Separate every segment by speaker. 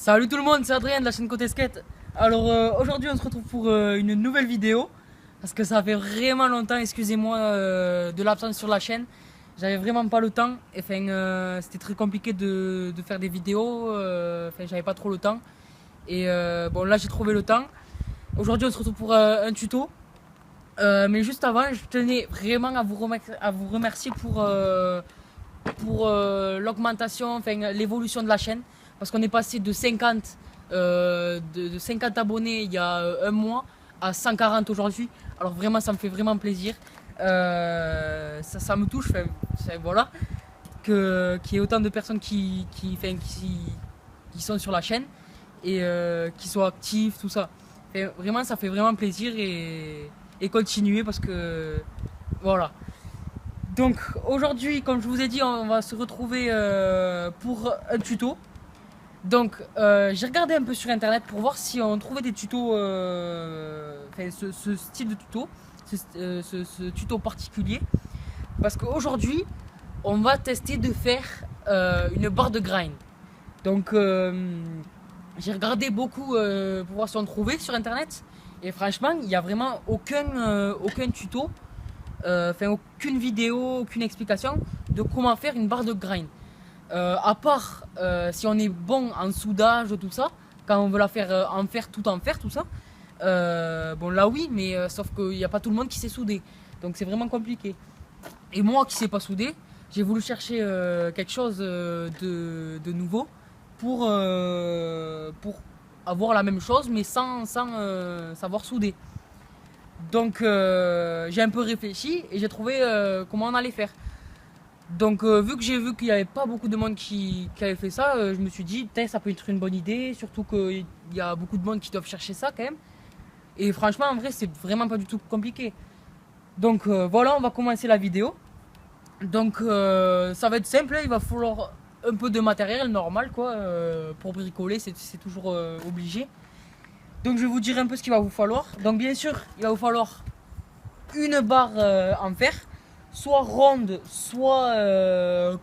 Speaker 1: Salut tout le monde, c'est Adrien de la chaîne Côté Skate. Alors aujourd'hui on se retrouve pour une nouvelle vidéo parce que ça fait vraiment longtemps, excusez-moi de l'absence sur la chaîne. J'avais vraiment pas le temps, enfin c'était très compliqué de faire des vidéos, enfin j'avais pas trop le temps. Et bon là j'ai trouvé le temps. Aujourd'hui on se retrouve pour un tuto. Mais juste avant, je tenais vraiment à vous remercier pour l'augmentation, enfin l'évolution de la chaîne. Parce qu'on est passé de 50, de 50 abonnés il y a un mois à 140 aujourd'hui. Alors vraiment, ça me fait vraiment plaisir. Ça me touche, voilà, qu'il y ait autant de personnes qui sont sur la chaîne et qui sont actifs, tout ça. Vraiment, ça fait vraiment plaisir et continuer parce que voilà. Donc aujourd'hui, comme je vous ai dit, on va se retrouver pour un tuto. Donc j'ai regardé un peu sur internet pour voir si on trouvait des tutos, ce style de tuto, ce tuto particulier. Parce qu'aujourd'hui, on va tester de faire une barre de grind. Donc j'ai regardé beaucoup pour voir si on trouvait sur internet. Et franchement, il n'y a vraiment aucun tuto, aucune vidéo, aucune explication de comment faire une barre de grind. À part si on est bon en soudage, tout ça, quand on veut la faire en fer, tout ça. Bon là oui, mais sauf qu'il n'y a pas tout le monde qui sait souder. Donc c'est vraiment compliqué. Et moi qui sais pas souder, j'ai voulu chercher quelque chose de nouveau pour avoir la même chose mais sans savoir souder. Donc j'ai un peu réfléchi et j'ai trouvé comment on allait faire. Donc vu que j'ai vu qu'il n'y avait pas beaucoup de monde qui avait fait ça, je me suis dit peut-être ça peut être une bonne idée, surtout qu'il y a beaucoup de monde qui doivent chercher ça quand même. Et franchement en vrai c'est vraiment pas du tout compliqué. Donc voilà, on va commencer la vidéo. Donc ça va être simple, il va falloir un peu de matériel normal quoi, pour bricoler, c'est toujours obligé. Donc je vais vous dire un peu ce qu'il va vous falloir. Donc bien sûr il va vous falloir une barre en fer, soit ronde, soit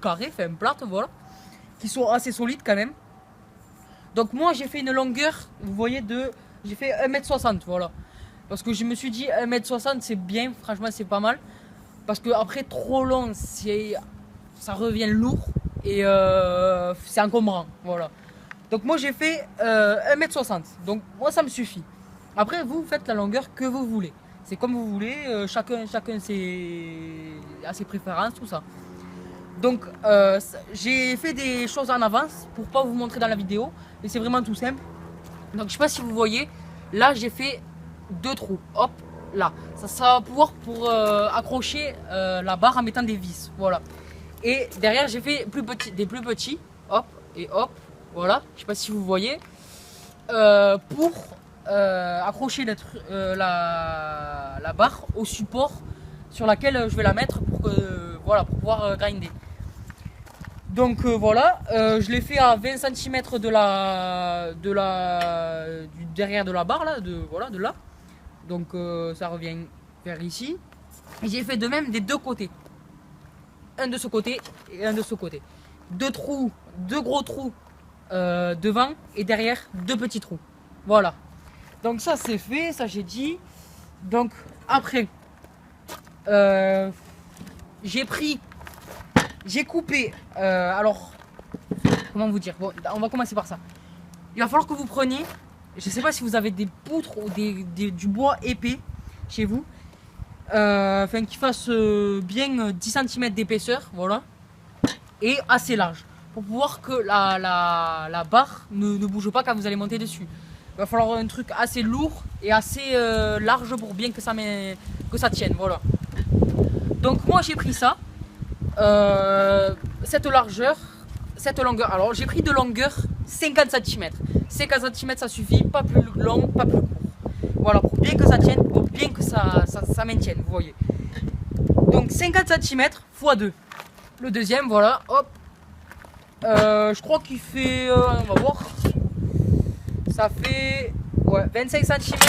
Speaker 1: carrée, enfin plate, voilà, qui soit assez solide quand même. Donc moi j'ai fait une longueur, vous voyez, j'ai fait 1m60, voilà. Parce que je me suis dit 1m60 c'est bien, franchement c'est pas mal. Parce que après trop long, ça revient lourd et c'est encombrant, voilà. Donc moi j'ai fait 1m60, donc moi ça me suffit. Après vous faites la longueur que vous voulez. C'est comme vous voulez, chacun a ses préférences, tout ça. Donc j'ai fait des choses en avance pour pas vous montrer dans la vidéo. Et c'est vraiment tout simple. Donc je sais pas si vous voyez, là j'ai fait deux trous. Hop, là. Ça va pouvoir pour accrocher la barre en mettant des vis. Voilà. Et derrière j'ai fait des plus petits. Hop, et hop. Voilà. Je sais pas si vous voyez. Pour accrocher la barre au support sur laquelle je vais la mettre pour pouvoir grinder. Donc voilà, je l'ai fait à 20 cm du derrière de la barre là, de là. Donc ça revient vers ici. Et j'ai fait de même des deux côtés. Un de ce côté et un de ce côté. Deux gros trous devant et derrière deux petits trous. Voilà. Donc ça c'est fait, ça j'ai dit. Donc après, j'ai coupé. Alors, comment vous dire? Bon, on va commencer par ça. Il va falloir que vous preniez, je sais pas si vous avez des poutres ou du bois épais chez vous, qui fasse bien 10 cm d'épaisseur, voilà, et assez large pour pouvoir que la barre ne bouge pas quand vous allez monter dessus. Il va falloir un truc assez lourd et assez large pour bien que ça tienne, voilà. Donc moi j'ai pris ça, cette longueur. Alors j'ai pris de longueur 50 cm. 50 cm ça suffit, pas plus long, pas plus court. Voilà, pour bien que ça tienne, pour bien que ça maintienne, vous voyez. Donc 50 cm x 2. Le deuxième, voilà, hop. Je crois qu'il fait, on va voir. Ça fait 25 cm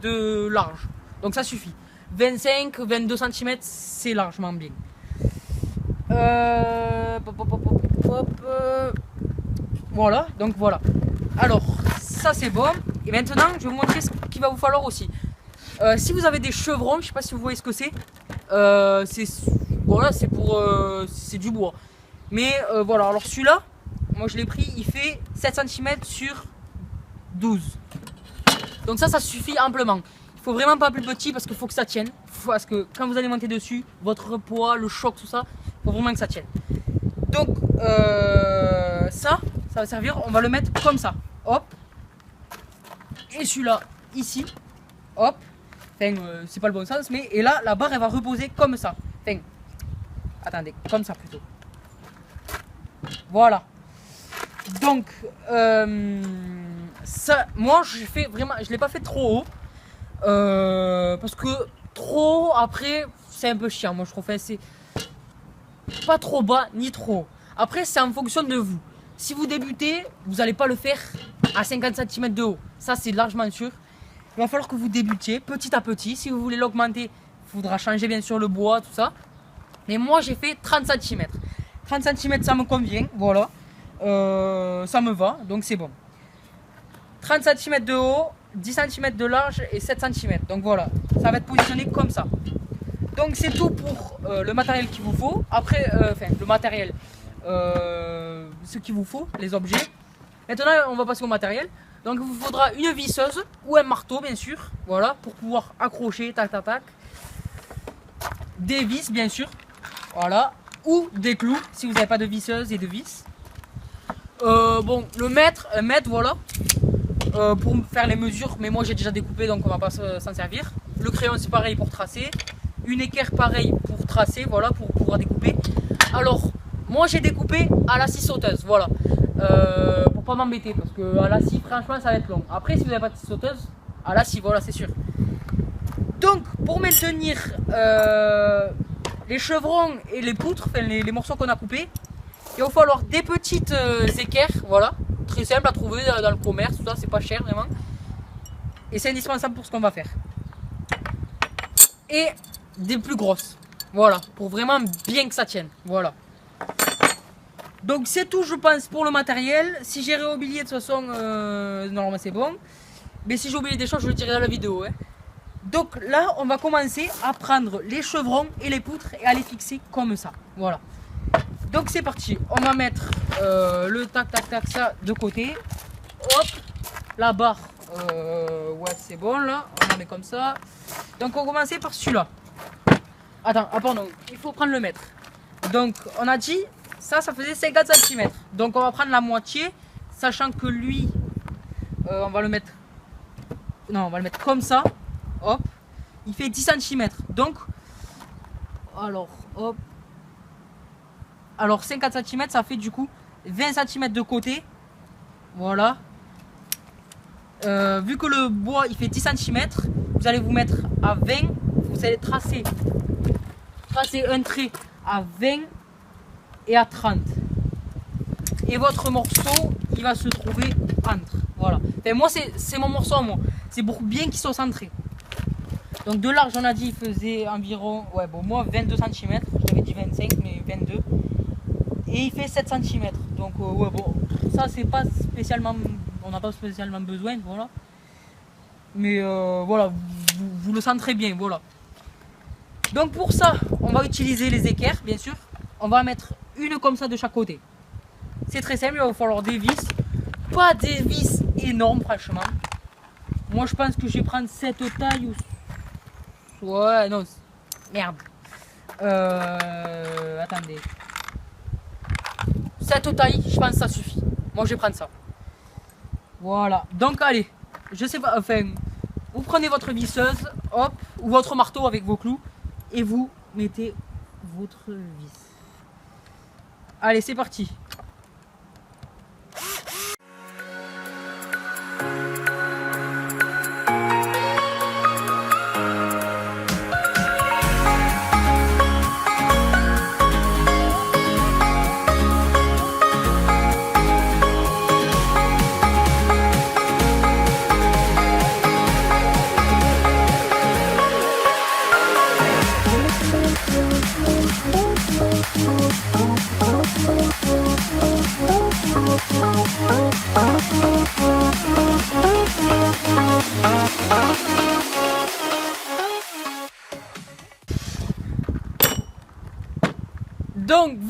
Speaker 1: de large. Donc ça suffit. 25-22 cm, c'est largement bien. Voilà, donc voilà. Alors, ça c'est bon. Et maintenant, je vais vous montrer ce qu'il va vous falloir aussi. Si vous avez des chevrons, je sais pas si vous voyez ce que c'est. Voilà, c'est pour c'est du bois. Mais voilà, alors celui-là, moi je l'ai pris, il fait 7 cm sur 12. Donc ça suffit amplement. Il faut vraiment pas plus petit parce qu'il faut que ça tienne. Parce que quand vous allez monter dessus, votre poids, le choc, tout ça, il faut vraiment que ça tienne. Donc ça va servir, on va le mettre comme ça. Hop. Et celui-là, ici. Hop. Enfin, c'est pas le bon sens, mais et là, la barre, elle va reposer comme ça. Enfin, attendez, comme ça plutôt. Voilà. Donc, ça, moi, je l'ai pas fait trop haut. Parce que trop haut, après, c'est un peu chiant. Moi, je trouve que c'est pas trop bas ni trop haut. Après, c'est en fonction de vous. Si vous débutez, vous n'allez pas le faire à 50 cm de haut. Ça, c'est largement sûr. Il va falloir que vous débutiez petit à petit. Si vous voulez l'augmenter, il faudra changer bien sûr le bois, tout ça. Mais moi, j'ai fait 30 cm. 30 cm, ça me convient. Voilà. Ça me va, donc c'est bon. 30 cm de haut, 10 cm de large et 7 cm. Donc voilà, ça va être positionné comme ça. Donc c'est tout pour le matériel qu'il vous faut. Après, le matériel, ce qu'il vous faut, les objets. Maintenant, on va passer au matériel. Donc il vous faudra une visseuse ou un marteau, bien sûr. Voilà, pour pouvoir accrocher, tac, tac, tac. Des vis, bien sûr. Voilà, ou des clous, si vous n'avez pas de visseuse et de vis. Bon, un mètre, voilà. Pour faire les mesures, mais moi j'ai déjà découpé donc on va pas s'en servir. Le crayon c'est pareil pour tracer, une équerre pareil pour tracer, voilà, pour pouvoir découper. Alors moi j'ai découpé à la scie sauteuse, voilà, pour pas m'embêter parce que à la scie franchement ça va être long. Après si vous n'avez pas de scie sauteuse, à la scie, voilà, c'est sûr. Donc pour maintenir les chevrons et les poutres, enfin les morceaux qu'on a coupés, il va falloir des petites équerres, voilà. Très simple à trouver dans le commerce, tout ça, c'est pas cher vraiment. Et c'est indispensable pour ce qu'on va faire. Et des plus grosses, voilà, pour vraiment bien que ça tienne, voilà. Donc c'est tout, je pense, pour le matériel. Si j'ai oublié, de toute façon, normalement c'est bon. Mais si j'ai oublié des choses, je le tirerai dans la vidéo. Hein. Donc là, on va commencer à prendre les chevrons et les poutres et à les fixer comme ça, voilà. Donc c'est parti, on va mettre le tac tac tac ça de côté. Hop, la barre, ouais c'est bon là, on la met comme ça. Donc on va commencer par celui-là. Attends, ah pardon, il faut prendre le mètre. Donc on a dit, ça faisait 50 cm. Donc on va prendre la moitié, sachant que lui, on va le mettre, non on va le mettre comme ça. Hop, il fait 10 cm. Donc, alors hop. Alors 50 cm ça fait du coup 20 cm de côté. Voilà. Vu que le bois il fait 10 cm, vous allez vous mettre à 20. Vous allez tracer un trait à 20 et à 30. Et votre morceau il va se trouver entre. Voilà. Enfin, moi c'est mon morceau moi. C'est pour bien qu'il soit centré. Donc de large on a dit il faisait environ, ouais bon moi 22 cm. J'avais dit 25 mais 22. Et il fait 7 cm. Donc ouais bon, ça c'est pas spécialement, on n'a pas spécialement besoin, voilà. Mais voilà, vous le sentez bien, voilà. Donc pour ça, on va utiliser les équerres, bien sûr. On va mettre une comme ça de chaque côté. C'est très simple, il va vous falloir des vis. Pas des vis énormes franchement. Moi je pense que je vais prendre cette taille ou... Ouais, non, merde. Attendez. Cette taille, je pense que ça suffit. Moi, je vais prendre ça. Voilà. Donc, allez. Je sais pas, enfin, vous prenez votre visseuse, hop, ou votre marteau avec vos clous, et vous mettez votre vis. Allez, c'est parti.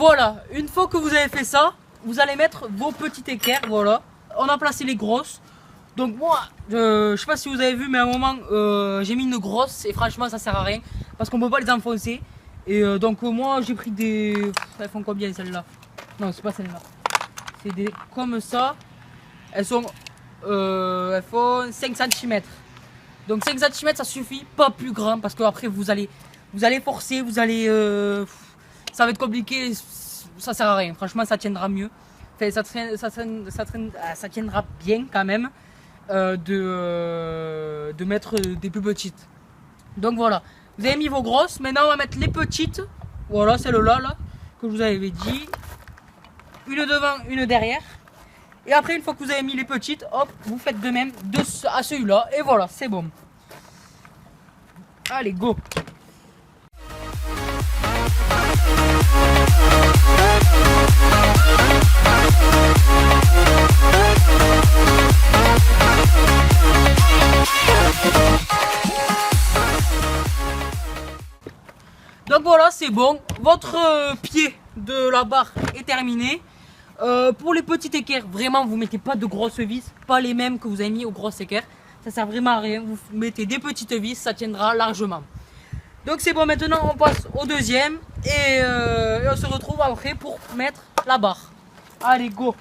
Speaker 1: voilà, une fois que vous avez fait ça, vous allez mettre vos petites équerres, voilà. On a placé les grosses. Donc moi, je sais pas si vous avez vu, mais à un moment, j'ai mis une grosse et franchement, ça sert à rien parce qu'on peut pas les enfoncer. Et donc moi, j'ai pris des... Elles font combien celles-là? Non, c'est pas celles-là. C'est des comme ça. Elles font 5 cm. Donc 5 cm, ça suffit, pas plus grand parce que après vous allez forcer, ça va être compliqué. Ça sert à rien. Franchement, ça tiendra mieux. Enfin, ça tiendra bien quand même. De mettre des plus petites. Donc voilà, vous avez mis vos grosses, maintenant on va mettre les petites. Voilà, celle-là là, que je vous avais dit. Une devant, une derrière. Et après, une fois que vous avez mis les petites, hop, vous faites de même à celui-là. Et voilà, c'est bon. Allez, go! Donc voilà, c'est bon. Votre pied de la barre est terminé. Pour les petites équerres, vraiment, vous mettez pas de grosses vis, pas les mêmes que vous avez mis aux grosses équerres. Ça sert vraiment à rien. Vous mettez des petites vis, ça tiendra largement. Donc c'est bon, maintenant on passe au deuxième et on se retrouve après pour mettre la barre. Allez, go!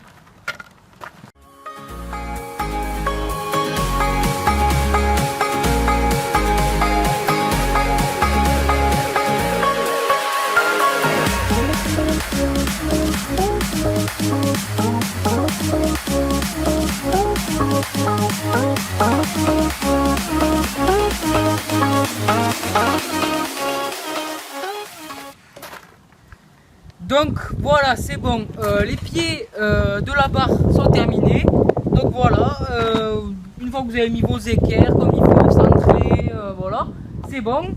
Speaker 1: Donc voilà, c'est bon, les pieds de la barre sont terminés. Donc voilà, une fois que vous avez mis vos équerres comme il faut, centré, voilà, c'est bon.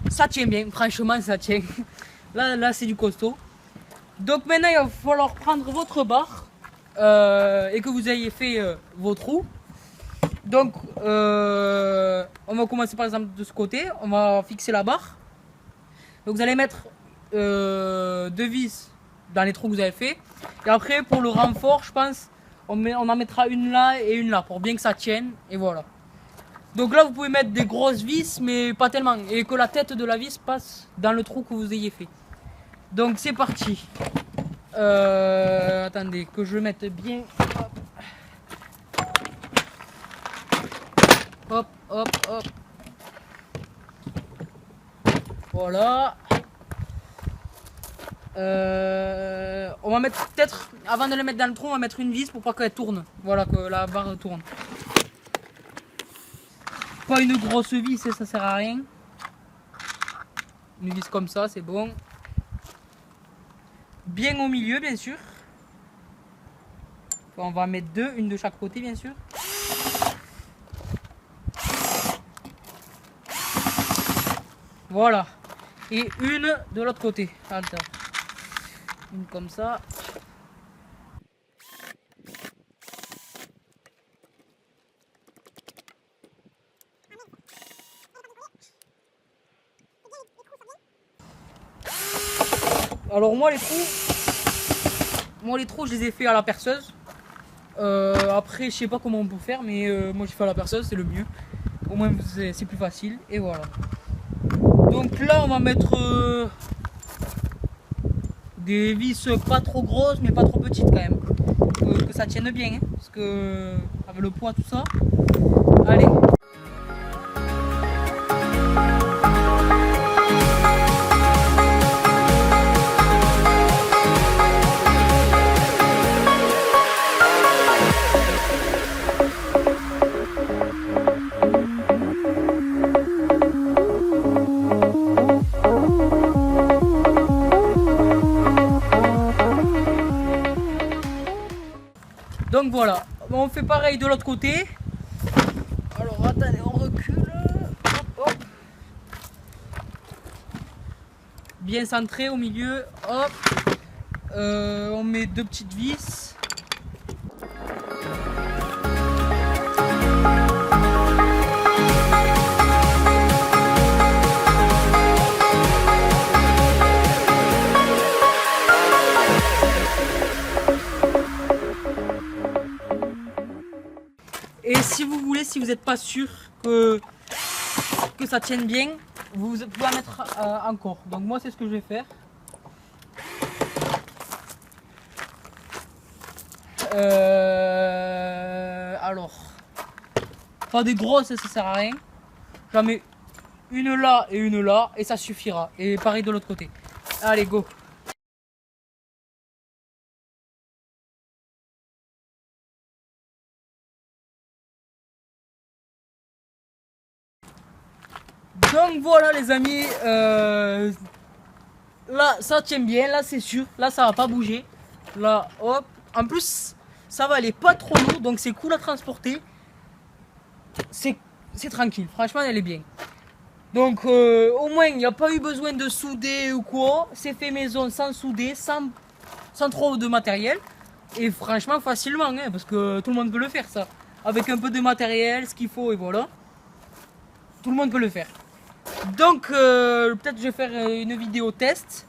Speaker 1: Ça tient bien, franchement ça tient. Là c'est du costaud. Donc maintenant il va falloir prendre votre barre et que vous ayez fait vos trous. Donc on va commencer par exemple de ce côté, on va fixer la barre. Donc vous allez mettre 2 vis dans les trous que vous avez fait. Et après pour le renfort, je pense on en mettra une là et une là pour bien que ça tienne. Et voilà. Donc là vous pouvez mettre des grosses vis mais pas tellement. Et que la tête de la vis passe dans le trou que vous ayez fait. Donc c'est parti. Attendez que je mette bien. Hop, hop, hop. Voilà. On va mettre peut-être, avant de le mettre dans le trou, on va mettre une vis pour pas qu'elle tourne. Voilà, que la barre tourne. Pas une grosse vis, ça sert à rien. Une vis comme ça, c'est bon. Bien au milieu, bien sûr. On va en mettre 2, une de chaque côté, bien sûr. Voilà. Et une de l'autre côté. Attends. Une comme ça. Alors moi les trous je les ai fait à la perceuse. Après je sais pas comment on peut faire, mais moi j'ai fait à la perceuse, c'est le mieux. Au moins c'est plus facile et voilà. Donc là on va mettre des vis pas trop grosses mais pas trop petites quand même. Que ça tienne bien, hein, parce que avec le poids tout ça. Allez. Donc voilà, on fait pareil de l'autre côté. Alors attendez, on recule. Hop, hop. Bien centré au milieu. Hop. On met 2 petites vis. si vous voulez, si vous n'êtes pas sûr que ça tienne bien, vous pouvez en mettre encore. Donc moi c'est ce que je vais faire. Alors, pas des grosses, ça sert à rien. J'en mets une là et ça suffira. Et pareil de l'autre côté. Allez, go. Donc voilà les amis, là ça tient bien, là c'est sûr, là ça va pas bouger. Là hop, en plus ça va, elle est pas trop lourde, donc c'est cool à transporter. C'est tranquille, franchement elle est bien. Donc au moins il n'y a pas eu besoin de souder ou quoi, c'est fait maison sans souder, sans trop de matériel. Et franchement facilement, hein, parce que tout le monde peut le faire ça. Avec un peu de matériel, ce qu'il faut et voilà. Tout le monde peut le faire. Donc peut-être je vais faire une vidéo test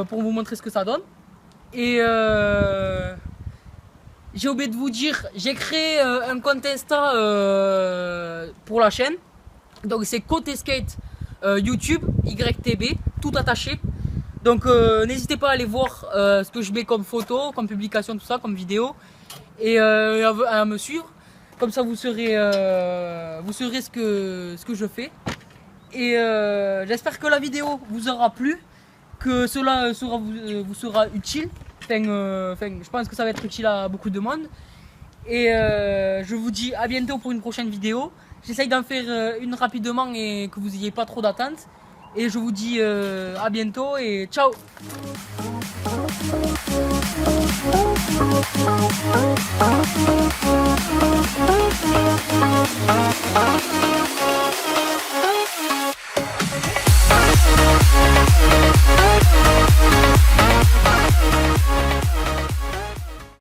Speaker 1: pour vous montrer ce que ça donne. Et j'ai oublié de vous dire, j'ai créé un compte Insta pour la chaîne. Donc c'est Côté Skate YouTube, YTB, tout attaché. Donc n'hésitez pas à aller voir ce que je mets comme photo, comme publication, tout ça, comme vidéo. Et à me suivre. Comme ça vous saurez ce que je fais. Et j'espère que la vidéo vous aura plu, que cela vous sera utile. Enfin, je pense que ça va être utile à beaucoup de monde. Et je vous dis à bientôt pour une prochaine vidéo. J'essaye d'en faire une rapidement et que vous n'ayez pas trop d'attente. Et je vous dis à bientôt et ciao.